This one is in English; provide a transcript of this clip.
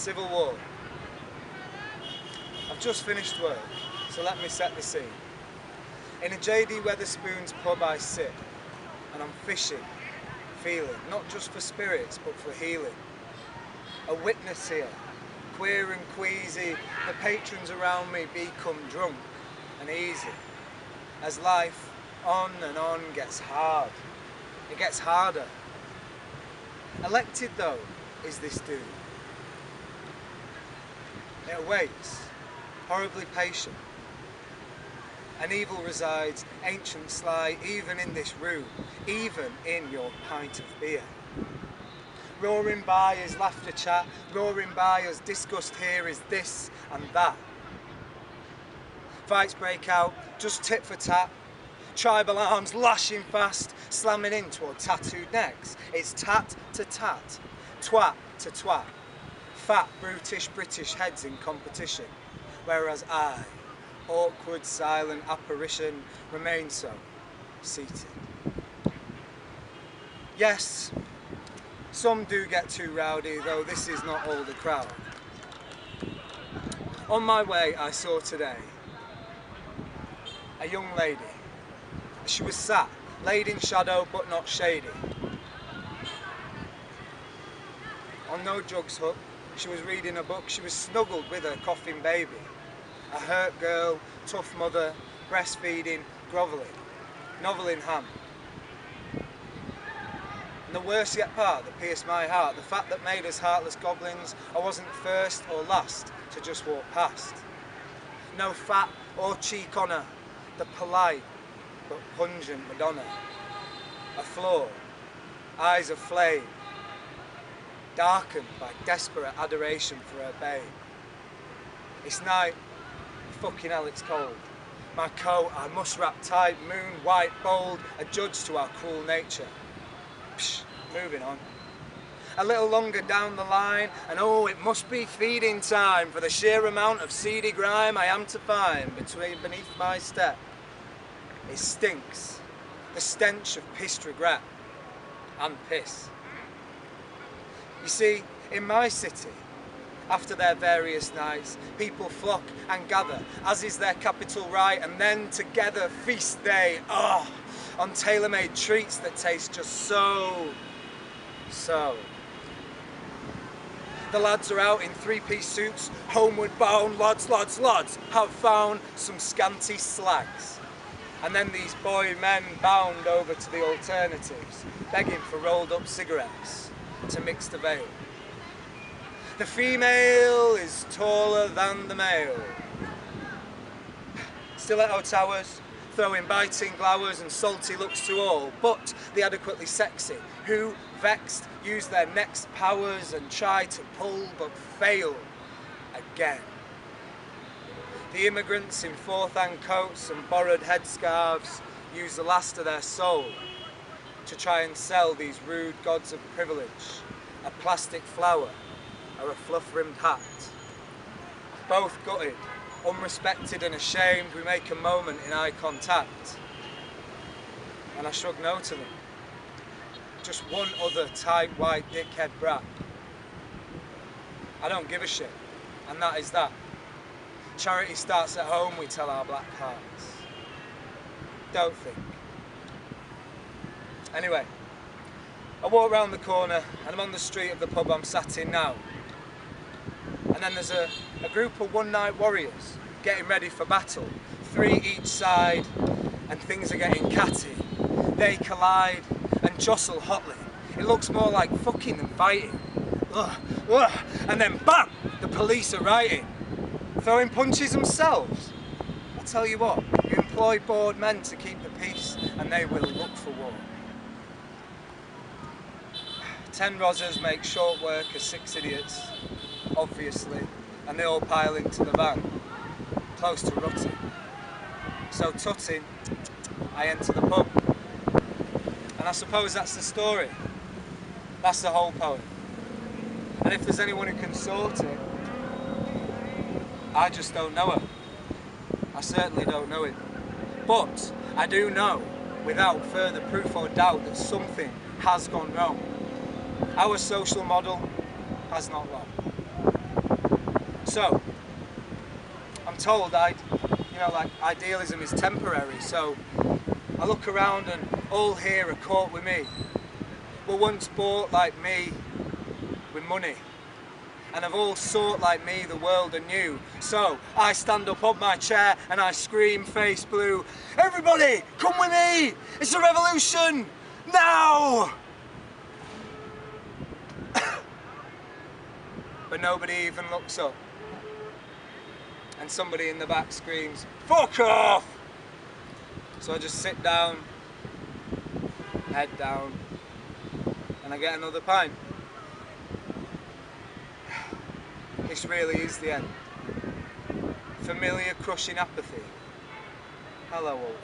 civil war. I've just finished work, so let me set the scene. In a J.D. Wetherspoon's pub I sit, and I'm fishing, feeling, not just for spirits, but for healing. A witness here, queer and queasy, the patrons around me become drunk and easy. As life, on and on, gets hard. It gets harder. Elected, though, is this dude. It awaits, horribly patient. An evil resides, ancient sly, even in this room, even in your pint of beer. Roaring by is laughter chat, roaring by as disgust here is this and that. Fights break out, just tit for tat, tribal arms lashing fast, slamming in toward tattooed necks. It's tat to tat, twat to twat, fat, brutish British heads in competition, whereas I, awkward, silent apparition, remain so, seated. Yes, some do get too rowdy, though this is not all the crowd. On my way, I saw today a young lady. She was sat, laid in shadow but not shady. On no drugs hook, she was reading a book. She was snuggled with her coughing baby. A hurt girl, tough mother, breastfeeding, grovelling, novel in hand. And the worst yet part that pierced my heart, the fact that made us heartless goblins, I wasn't first or last to just walk past. No fat or cheek on her, the polite but pungent Madonna. A flaw, eyes of flame, darkened by desperate adoration for her babe. It's night, fucking hell it's cold. My coat I must wrap tight, moon white bold, a judge to our cruel nature. Psh, moving on. A little longer down the line, and oh, it must be feeding time for the sheer amount of seedy grime I am to find beneath my step. It stinks, the stench of pissed regret and piss. You see, in my city, after their various nights, people flock and gather, as is their capital right, and then together feast they, on tailor-made treats that taste just so. The lads are out in three-piece suits, homeward bound, lads, have found some scanty slags. And then these boy men bound over to the alternatives, begging for rolled up cigarettes to mix the veil. The female is taller than the male. Stiletto towers, throwing biting glowers and salty looks to all, but the adequately sexy, who, vexed, use their next powers and try to pull but fail again. The immigrants in fourth-hand coats and borrowed headscarves use the last of their soul to try and sell these rude gods of privilege, a plastic flower or a fluff-rimmed hat. Both gutted, unrespected and ashamed, we make a moment in eye contact. And I shrug no to them. Just one other tight white dickhead brat. I don't give a shit, and that is that. Charity starts at home, we tell our black hearts. Don't think. Anyway, I walk round the corner and I'm on the street of the pub I'm sat in now. And then there's a group of one-night warriors getting ready for battle. 3 each side, and things are getting catty. They collide and jostle hotly. It looks more like fucking than fighting. And then bam! The police are rioting. Throwing punches themselves. I tell you what, you employ bored men to keep the peace and they will look for war. 10 rozzers make short work of 6 idiots, obviously, and they all pile into the van, close to rutting. So tutting, I enter the pub. And I suppose that's the story. That's the whole poem. And if there's anyone who can sort it, I just don't know her. I certainly don't know it. But I do know, without further proof or doubt, that something has gone wrong. Our social model has not wrong. So, I'm told like idealism is temporary, so I look around and all here are caught with me. Were once bought like me with money, and have all sought like me the world anew. So I stand up on my chair and I scream face blue, everybody come with me, it's a revolution, now! But nobody even looks up. And somebody in the back screams, fuck off! So I just sit down, head down, and I get another pint. This really is the end. Familiar crushing apathy. Hello, old